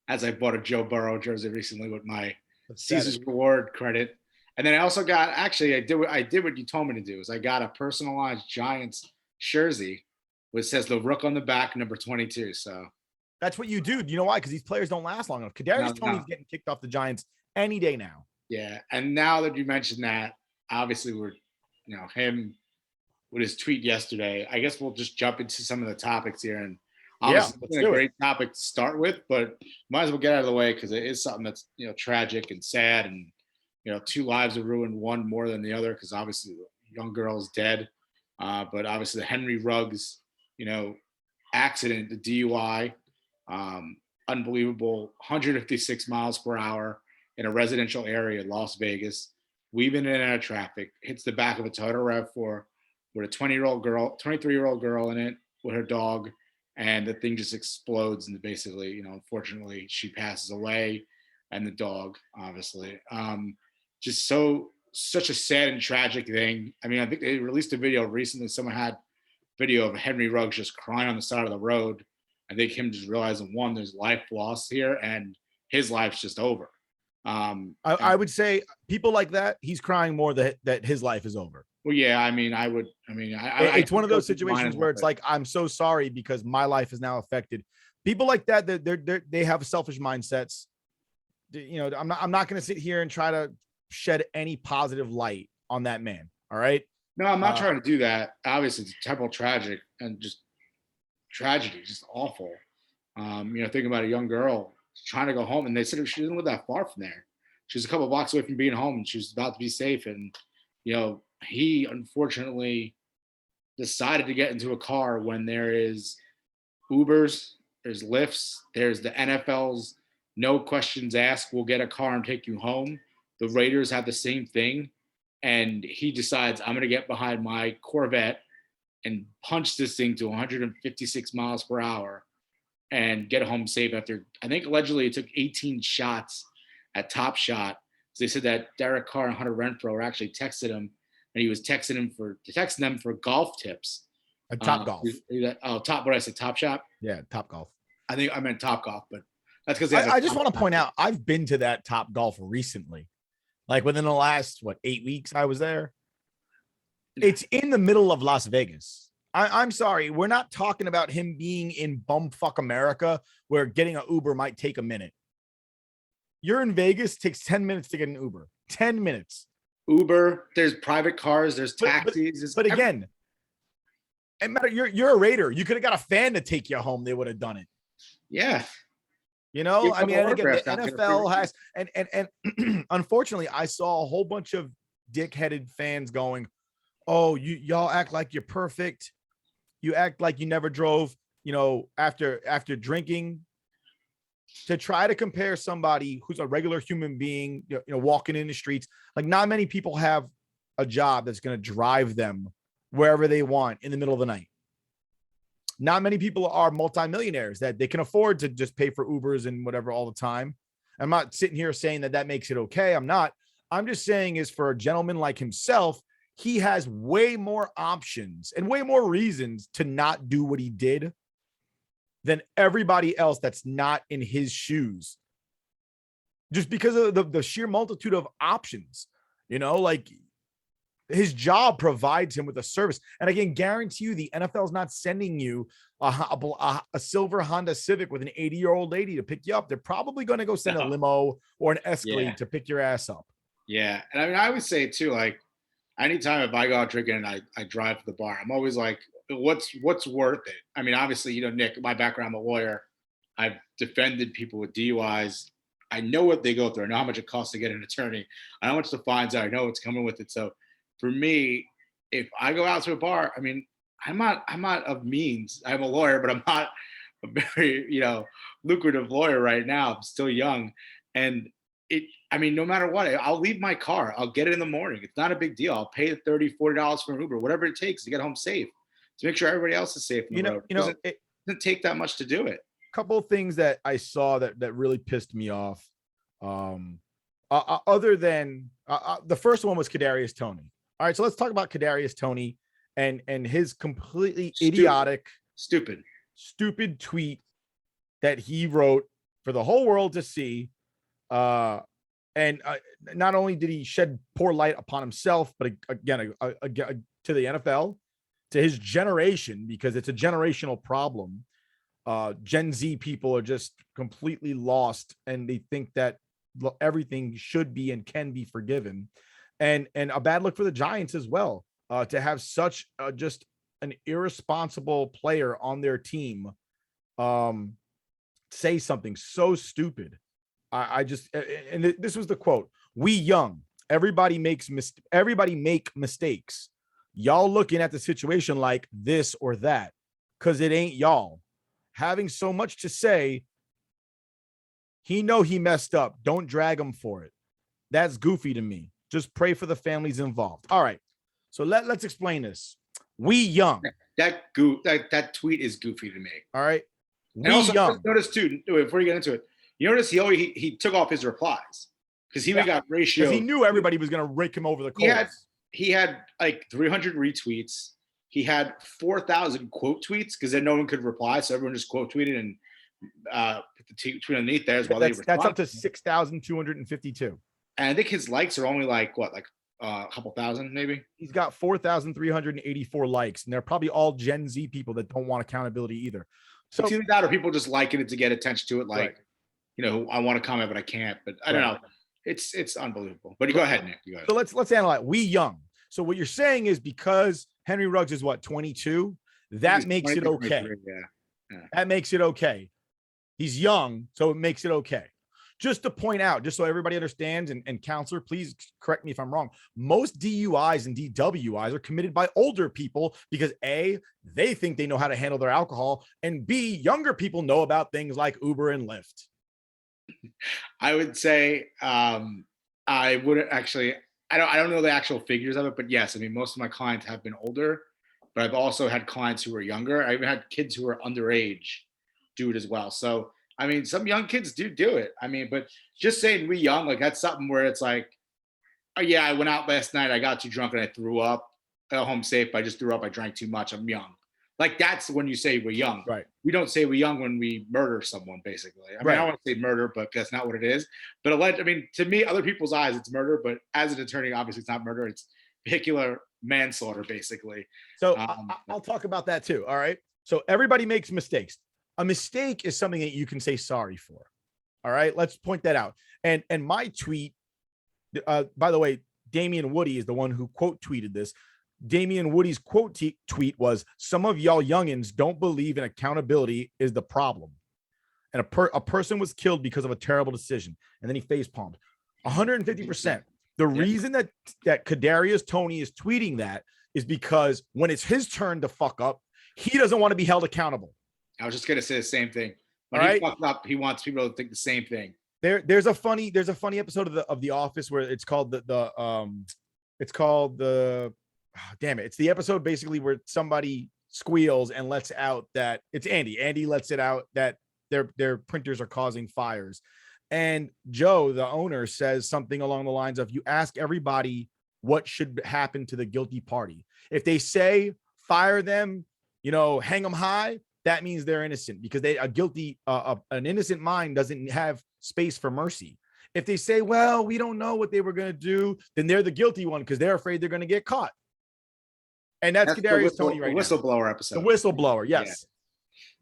as I bought a Joe Burrow jersey recently with my Caesar's Pathetic. Reward credit. And then I also got actually I did what you told me to do is I got a personalized Giants jersey which says the Rook on the back, number 22. So That's what you do. You know why? Because these players don't last long enough. no, Kadarius no, Toney's getting kicked off the Giants any day now. yeah. And now that you mentioned that, obviously we're him with his tweet yesterday. I guess we'll just jump into some of the topics here. And Yeah, obviously, it's let's been a do it. great topic to start with, but might as well get out of the way because it is something that's tragic and sad, and two lives are ruined, one more than the other because obviously the young girl is dead. But obviously the Henry Ruggs, accident, the DUI, unbelievable, 156 miles per hour in a residential area in Las Vegas, weaving in and out of traffic, hits the back of a Toyota RAV4 with a 23-year-old girl in it with her dog, and the thing just explodes. And basically, unfortunately, she passes away, and the dog, obviously, just such a sad and tragic thing. I mean, I think they released a video recently. Someone had video of Henry Ruggs just crying on the side of the road. I think him just realizing one, there's life lost here, and his life's just over. I would say people like that, he's crying more that his life is over. Well, yeah, I mean, It's one of those situations where it's like, I'm so sorry because my life is now affected. People like that, they have selfish mindsets. I'm not going to sit here and try to shed any positive light on that man. All right. No, I'm not trying to do that. Obviously, it's terrible, tragic, and just tragedy, just awful. Thinking about a young girl trying to go home, and they said she didn't live that far from there. She was a couple of blocks away from being home, and she was about to be safe. And he unfortunately decided to get into a car when there is Ubers, there's Lyfts, there's the NFL's no questions asked, we'll get a car and take you home. The Raiders have the same thing. And he decides, I'm going to get behind my Corvette and punch this thing to 156 miles per hour and get home safe after, I think allegedly it took 18 shots at Top Shot. So they said that Derek Carr and Hunter Renfrow actually texted him, and he was texting them for golf tips. Top Golf. What did I say? Top Shot? Yeah, Top Golf. I think I meant Top Golf, but that's because I just want to point out, I've been to that Top Golf recently. Like within the last, 8 weeks I was there. It's in the middle of Las Vegas. I'm sorry. We're not talking about him being in bumfuck America where getting an Uber might take a minute. You're in Vegas, takes 10 minutes to get an Uber. 10 minutes. Uber, there's private cars, there's taxis. But again, it matter. You're a Raider. You could have got a fan to take you home. They would have done it. Yeah. I mean, again, the NFL has, and unfortunately, I saw a whole bunch of dick-headed fans going, "Oh, y'all act like you're perfect. You act like you never drove, after drinking." To try to compare somebody who's a regular human being, walking in the streets, like not many people have a job that's going to drive them wherever they want in the middle of the night. Not many people are multimillionaires that they can afford to just pay for Ubers and whatever all the time. I'm not sitting here saying that makes it okay. I'm not. I'm just saying is for a gentleman like himself, he has way more options and way more reasons to not do what he did than everybody else that's not in his shoes. Just because of the sheer multitude of options, like his job provides him with a service. And I can guarantee you the NFL is not sending you a silver Honda Civic with an 80-year-old lady to pick you up. They're probably going to go send a limo or an Escalade to pick your ass up. Yeah. And I mean, I would say too, like anytime if I go out drinking and I drive to the bar, I'm always like, what's worth it? I mean, obviously, Nick, my background, I'm a lawyer. I've defended people with DUIs. I know what they go through. I know how much it costs to get an attorney. I know how much the fines are. I know what's coming with it. So for me, if I go out to a bar, I mean, I'm not of means. I'm a lawyer, but I'm not a very, lucrative lawyer right now. I'm still young. And no matter what, I'll leave my car. I'll get it in the morning. It's not a big deal. I'll pay the $30, $40 for an Uber, whatever it takes to get home safe, to make sure everybody else is safe on the road. It doesn't take that much to do it. A couple of things that I saw that really pissed me off. Other than the first one was Kadarius Toney. All right, so let's talk about Kadarius Toney and his completely idiotic, stupid tweet that he wrote for the whole world to see. And not only did he shed poor light upon himself, but again, to the NFL, to his generation, because it's a generational problem. Gen Z people are just completely lost, and they think that everything should be and can be forgiven. And a bad look for the Giants as well, to have such just an irresponsible player on their team say something so stupid. I just, and this was the quote: "We young, everybody make mistakes. Y'all looking at the situation like this or that, because it ain't y'all. Having so much to say, he know he messed up. Don't drag him for it. That's goofy to me. Just pray for the families involved." All right, so let's explain this. We young. That tweet is goofy to me. All right, we and also, young. Notice too, before you get into it, you notice he took off his replies because he got ratio. Because he knew everybody was going to rake him over the coals. He had like 300 retweets. He had 4,000 quote tweets because then no one could reply, so everyone just quote tweeted and put the tweet underneath there as well. That's up to 6,252. And I think his likes are only like what, like a couple thousand, maybe. He's got 4,384 likes, and they're probably all Gen Z people that don't want accountability either. So it's either that or people just liking it to get attention to it, like. Right. You know, I want to comment, but I can't. But I don't know. It's unbelievable. But you go ahead, Nick. You go ahead. So let's analyze. We young. So what you're saying is because Henry Ruggs is what, 22? That makes it okay. Yeah. That makes it okay. He's young, so it makes it okay. Just to point out, just so everybody understands, and counselor, please correct me if I'm wrong. Most DUIs and DWIs are committed by older people because A, they think they know how to handle their alcohol, and B, younger people know about things like Uber and Lyft. I would say I wouldn't actually. I don't know the actual figures of it, but yes, I mean most of my clients have been older, but I've also had clients who were younger. I even had kids who were underage do it as well. So I mean, some young kids do it. I mean, but just saying we young, like that's something where it's like, oh yeah, I went out last night, I got too drunk and I threw up. I got home safe, but I just threw up. I drank too much. I'm young. Like that's when you say we're young. Right. We don't say we're young when we murder someone, basically. I mean, I don't want to say murder, but that's not what it is. But I mean, to me, other people's eyes, it's murder. But as an attorney, obviously, it's not murder. It's vehicular manslaughter, basically. So I'll talk about that too. All right. So everybody makes mistakes. A mistake is something that you can say sorry for. All right. Let's point that out. And my tweet, by the way, Damian Woody is the one who quote tweeted this. Damian Woody's quote tweet was, "Some of y'all youngins don't believe in accountability is the problem." And a person was killed because of a terrible decision. And then he face palmed 150%. The reason that Kadarius Toney is tweeting that is because when it's his turn to fuck up, he doesn't want to be held accountable. I was just going to say the same thing. When he fucked up, he wants people to think the same thing. There's a funny episode of the Office where it's called damn it. It's the episode basically where somebody squeals and lets out that it's Andy. Andy lets it out that their printers are causing fires. And Joe, the owner, says something along the lines of, you ask everybody what should happen to the guilty party. If they say fire them, hang them high, that means they're innocent because an innocent mind doesn't have space for mercy. If they say, well, we don't know what they were going to do, then they're the guilty one because they're afraid they're going to get caught. And that's Kadarius Toney right now. The whistleblower episode. The whistleblower, yes. Yeah.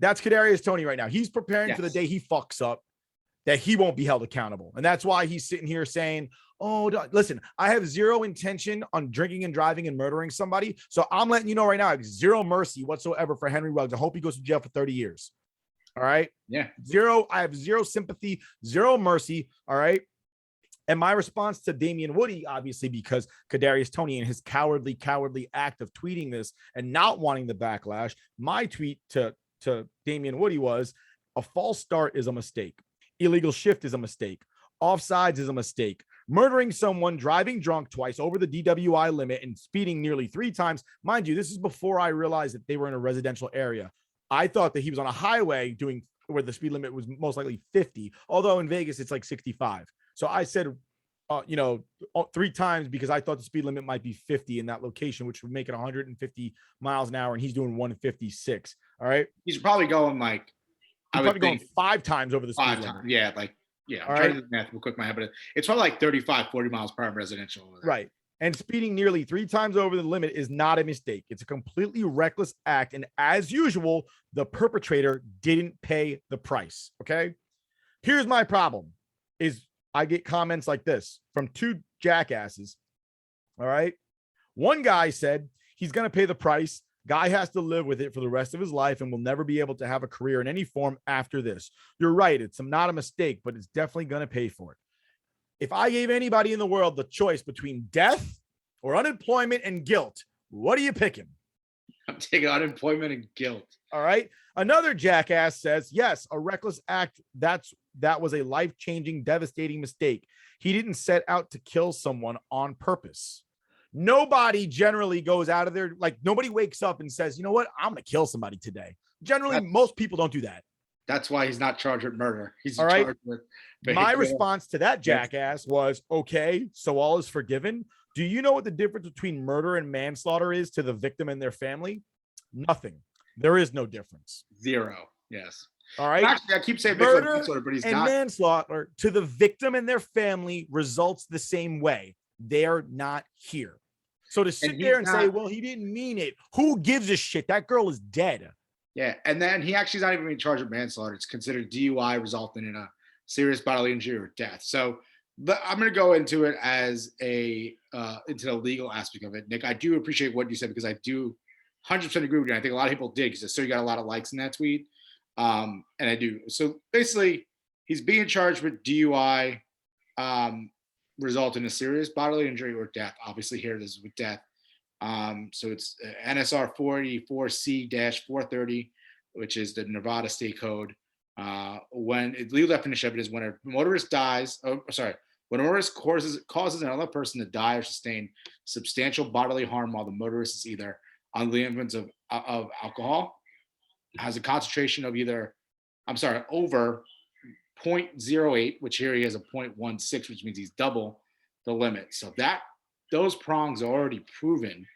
That's Kadarius Toney right now. He's preparing for the day he fucks up, that he won't be held accountable. And that's why he's sitting here saying, oh, listen, I have zero intention on drinking and driving and murdering somebody. So I'm letting you know right now, I have zero mercy whatsoever for Henry Ruggs. I hope he goes to jail for 30 years. All right? Yeah. I have zero sympathy, zero mercy. All right? And my response to Damian Woody, obviously, because Kadarius Toney and his cowardly act of tweeting this and not wanting the backlash, my tweet to Damian Woody was, a false start is a mistake. Illegal shift is a mistake. Offsides is a mistake. Murdering someone, driving drunk twice over the DWI limit and speeding nearly 3 times. Mind you, this is before I realized that they were in a residential area. I thought that he was on a highway doing where the speed limit was most likely 50, although in Vegas it's like 65. So I said, 3 times because I thought the speed limit might be 50 in that location, which would make it 150 miles an hour. And he's doing 156. All right. He's probably going like He's probably going 5 times over the speed limit. 5 times. Yeah, like, yeah, I'm trying to do the math real quick in my head, but it's probably like 35, 40 miles per hour residential. Right. And speeding nearly 3 times over the limit is not a mistake. It's a completely reckless act. And as usual, the perpetrator didn't pay the price. Okay. Here's my problem is I get comments like this from 2 jackasses. All right. One guy said he's going to pay the price. Guy has to live with it for the rest of his life and will never be able to have a career in any form after this. You're right. It's not a mistake, but it's definitely going to pay for it. If I gave anybody in the world the choice between death or unemployment and guilt, what are you picking? I'm taking unemployment and guilt. All right. Another jackass says, yes, a reckless act. That was a life-changing, devastating mistake. He didn't set out to kill someone on purpose. Nobody generally goes out of there. Like nobody wakes up and says, you know what? I'm going to kill somebody today. Generally, most people don't do that. That's why he's not charged with murder. He's all right. Charged with my response to that jackass was, okay, so all is forgiven. Do you know what the difference between murder and manslaughter is to the victim and their family? Nothing. There is no difference. 0. Yes. All right. Actually, I keep saying murder but he's and not. Manslaughter to the victim and their family results the same way. They're not here. So to sit there and say, well, he didn't mean it. Who gives a shit? That girl is dead. Yeah. And then he actually is not even being charged with manslaughter. It's considered DUI resulting in a serious bodily injury or death. So I'm going to go into it as into the legal aspect of it. Nick, I do appreciate what you said because I do 100% agree with you. I think a lot of people did because I saw you got a lot of likes in that tweet. And I do. So basically, he's being charged with DUI, result in a serious bodily injury or death. Obviously, here it is with death. So it's NSR 44C-430, which is the Nevada state code. When the legal definition of it is when a motorist dies. When a motorist causes another person to die or sustain substantial bodily harm while the motorist is either under the influence of alcohol, has a concentration of over 0.08, which here he has a 0.16, which means he's double the limit. So those prongs are already proven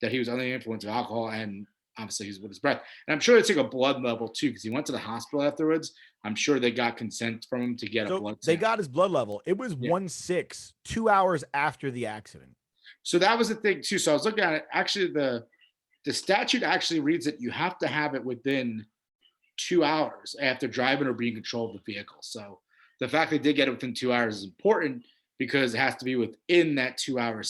that he was under the influence of alcohol, and obviously he's with his breath. And I'm sure they took a blood level too, because he went to the hospital afterwards. I'm sure they got consent from him to get a blood sample. They got his blood level. It was 1.6, 2 hours after the accident. So that was the thing too. So I was looking at it. Actually, the statute actually reads that you have to have it within 2 hours after driving or being in control of the vehicle. So the fact they did get it within 2 hours is important because it has to be within that 2 hour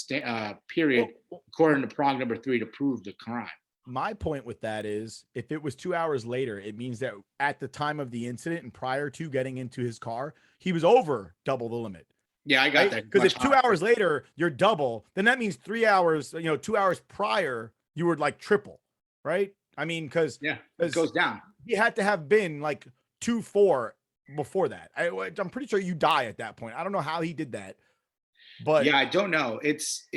period, according to prong number 3, to prove the crime. My point with that is if it was 2 hours later, it means that at the time of the incident and prior to getting into his car, he was over double the limit. Yeah, I got that. Because if 2 hours later you're double, then that means 3 hours, 2 hours prior, you were like triple, right? I mean, because it goes down. He had to have been like 2.4 before that. I'm pretty sure you die at that point. I don't know how he did that. But yeah, I don't know. It's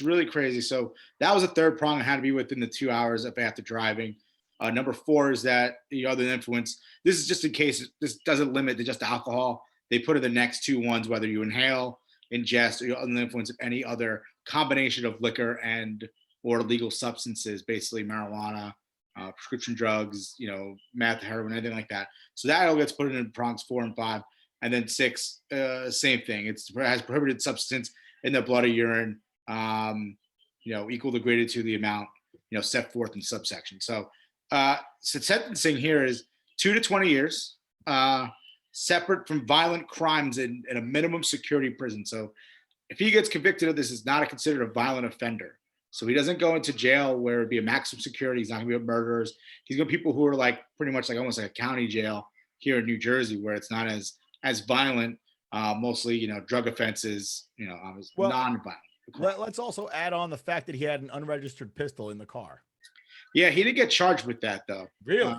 really crazy. So that was a third prong. It had to be within the 2 hours of after driving. Number 4 is that the other influence. This is just in case this doesn't limit to just alcohol. They put in the next 2 ones, whether you inhale, ingest, or you're under the influence of any other combination of liquor or illegal substances, basically marijuana, prescription drugs, meth, heroin, anything like that. So that all gets put in prongs 4 and 5. And then 6, same thing. It has prohibited substance in the blood or urine, equal to greater to the amount, set forth in subsection. So sentencing here is 2 to 20 years, separate from violent crimes in a minimum security prison. So if he gets convicted of this, is not considered a violent offender. So he doesn't go into jail where it'd be a maximum security. He's not gonna be with murderers. He's gonna be people who are like pretty much like almost like a county jail here in New Jersey, where it's not as violent, mostly, drug offenses, non-violent. Let's also add on the fact that he had an unregistered pistol in the car. Yeah, he didn't get charged with that though. Really?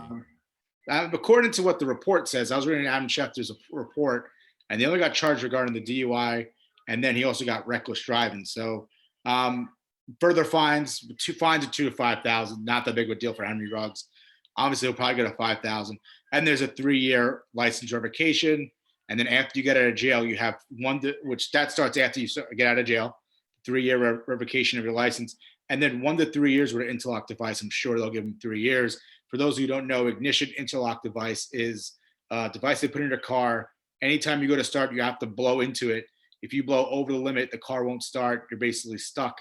According to what the report says, I was reading Adam Schefter's report, and they only got charged regarding the DUI, and then he also got reckless driving. So further fines, 2 fines of $2,000 to $5,000, not that big of a deal for Henry Ruggs. Obviously, he'll probably get a $5,000. And there's a 3-year license revocation. And then after you get out of jail, you have which starts after you get out of jail, 3-year revocation of your license. And then 1 to 3 years with an interlock device. I'm sure they'll give him 3 years. For those who don't know, ignition interlock device is device they put in your car. Anytime you go to start, you have to blow into it. If you blow over the limit, the car won't start. You're basically stuck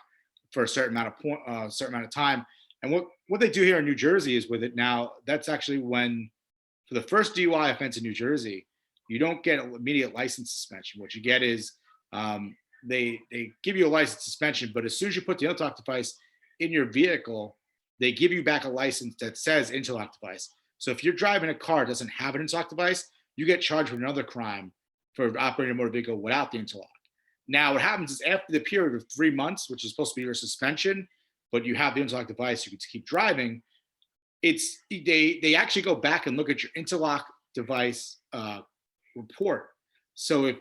for a certain amount of time. And what they do here in New Jersey is with it now, that's actually when, for the first DUI offense in New Jersey, you don't get immediate license suspension. What you get is they give you a license suspension, but as soon as you put the interlock device in your vehicle, they give you back a license that says interlock device. So if you're driving a car that doesn't have an interlock device, you get charged with another crime for operating a motor vehicle without the interlock. Now, what happens is after the period of 3 months, which is supposed to be your suspension, but you have the interlock device, you can keep driving. They actually go back and look at your interlock device report. So if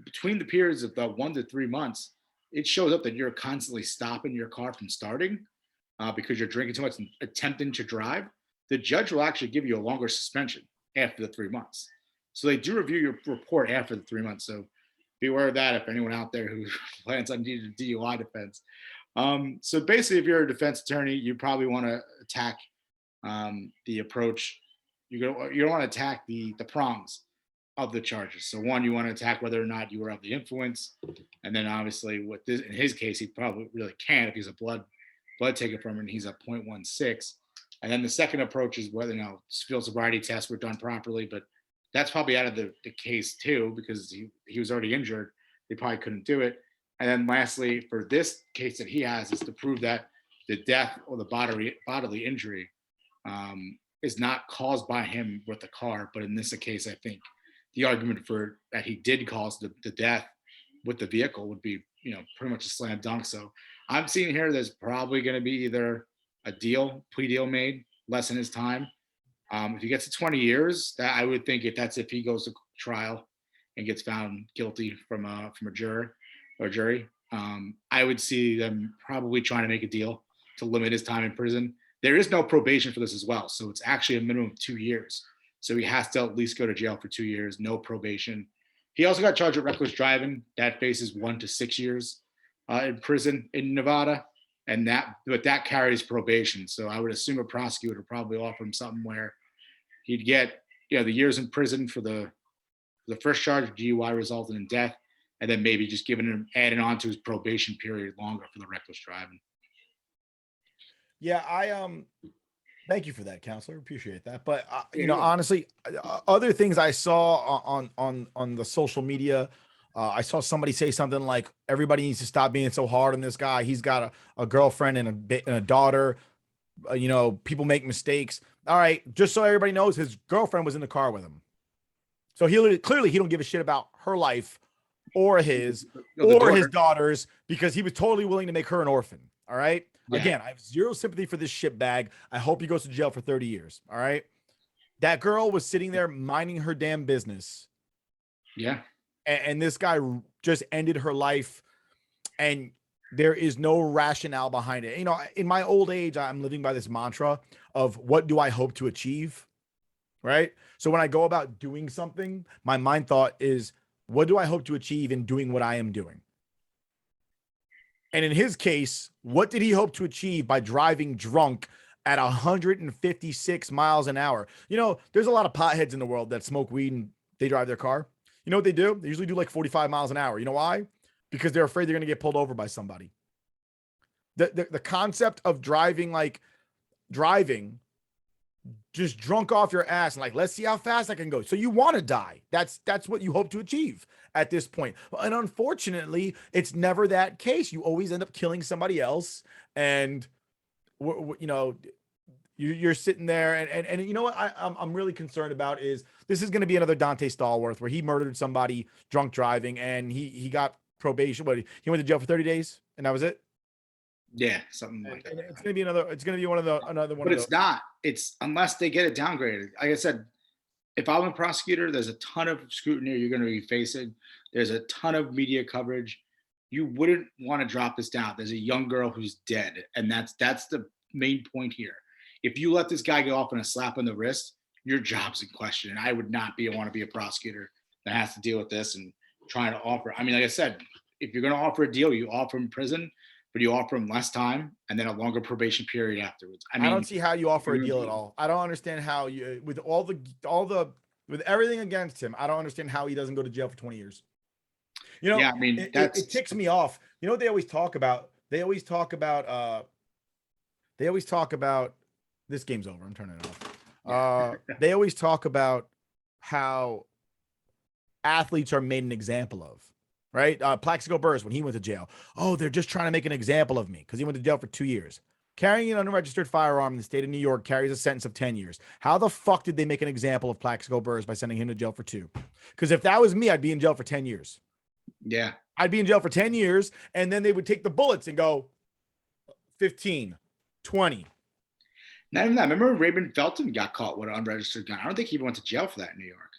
between the periods of the 1 to 3 months, it shows up that you're constantly stopping your car from starting because you're drinking too much and attempting to drive, the judge will actually give you a longer suspension after the 3 months. So they do review your report after the 3 months. So be aware of that if anyone out there who plans on needing a DUI defense. So basically, if you're a defense attorney, you probably want to attack the approach. You don't want to attack the prongs of the charges. So one, you want to attack whether or not you were of the influence, and then obviously, what this in his case, he probably really can if he's a blood taken from him and he's a 0.16. And then the second approach is whether field sobriety tests were done properly, but that's probably out of the case too because he was already injured. They probably couldn't do it. And then lastly, for this case that he has, is to prove that the death or the bodily injury is not caused by him with the car. But in this case, I think the argument for that he did cause the death with the vehicle would be, pretty much a slam dunk. So I'm seeing here there's probably going to be either a plea deal made, lessen his time. If he gets to 20 years, that I would think if he goes to trial and gets found guilty from a juror or jury, I would see them probably trying to make a deal to limit his time in prison. There is no probation for this as well. So it's actually a minimum of 2 years. So he has to at least go to jail for 2 years, no probation. He also got charged with reckless driving. That faces 1 to 6 years in prison in Nevada. But that carries probation. So I would assume a prosecutor would probably offer him something where he'd get, the years in prison for the first charge of DUI resulting in death, and then maybe just adding on to his probation period longer for the reckless driving. Yeah, thank you for that, counselor. Appreciate that. But honestly, other things I saw on the social media, I saw somebody say something like, everybody needs to stop being so hard on this guy. He's got a girlfriend and a daughter. People make mistakes. All right, just so everybody knows, his girlfriend was in the car with him. So clearly he don't give a shit about her life or his daughter's, because he was totally willing to make her an orphan. All right. Yeah. Again, I have zero sympathy for this shitbag. I hope he goes to jail for 30 years. All right. That girl was sitting there minding her damn business. Yeah. And this guy just ended her life, and there is no rationale behind it. In my old age, I'm living by this mantra of what do I hope to achieve? Right. So when I go about doing something, my mind thought is, what do I hope to achieve in doing what I am doing? And in his case, what did he hope to achieve by driving drunk at 156 miles an hour? There's a lot of potheads in the world that smoke weed and they drive their car. You know what they do? They usually do like 45 miles an hour. You know why? Because they're afraid they're going to get pulled over by somebody. The concept of driving just drunk off your ass and let's see how fast I can go. So you want to die. That's what you hope to achieve at this point. And unfortunately, it's never that case. You always end up killing somebody else. And you're sitting there and you know what I'm really concerned about is this is going to be another Dante Stallworth where he murdered somebody drunk driving and he got probation. But he went to jail for 30 days and that was it. Yeah, something like that. It's going to be another one. But it's not. It's unless they get it downgraded. Like I said, if I'm a prosecutor, there's a ton of scrutiny you're going to be facing. There's a ton of media coverage. You wouldn't want to drop this down. There's a young girl who's dead, and that's the main point here. If you let this guy go off on a slap on the wrist, your job's in question. And I would not want to be a prosecutor that has to deal with this and trying to offer. I mean, like I said, if you're going to offer a deal, you offer him prison, but you offer him less time and then a longer probation period afterwards. I mean, I don't see how you offer a deal at all. I don't understand how you, with all the with everything against him, I don't understand how he doesn't go to jail for 20 years. You know, yeah, I mean, it ticks me off. You know what they always talk about? They always talk about this game's over. I'm turning it off. They always talk about how athletes are made an example of, right? Plaxico Burress, when he went to jail, oh, they're just trying to make an example of me because he went to jail for 2 years. Carrying an unregistered firearm in the state of New York carries a sentence of 10 years. How the fuck did they make an example of Plaxico Burress by sending him to jail for 2? Because if that was me, I'd be in jail for 10 years. Yeah. I'd be in jail for 10 years, and then they would take the bullets and go 15, 20. Not even that. Remember Raymond Felton got caught with an unregistered gun. I don't think he even went to jail for that in New York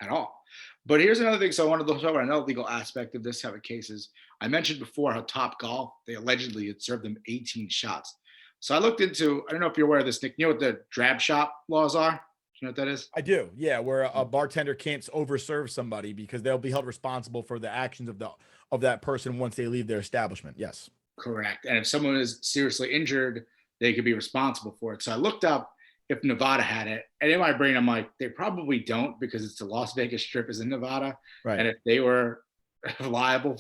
at all. But here's another thing. So I wanted to talk about another legal aspect of this type of cases. I mentioned before how Top Golf, they allegedly had served them 18 shots. So I looked into, I don't know if you're aware of this, Nick. You know what the drab shop laws are? Do you know what that is? I do. Yeah, where a bartender can't overserve somebody because they'll be held responsible for the actions of that person once they leave their establishment. Yes. Correct. And if someone is seriously injured, they could be responsible for it. So I looked up if Nevada had it. And in my brain, I'm like, they probably don't because it's the Las Vegas Strip is in Nevada. Right. And if they were liable for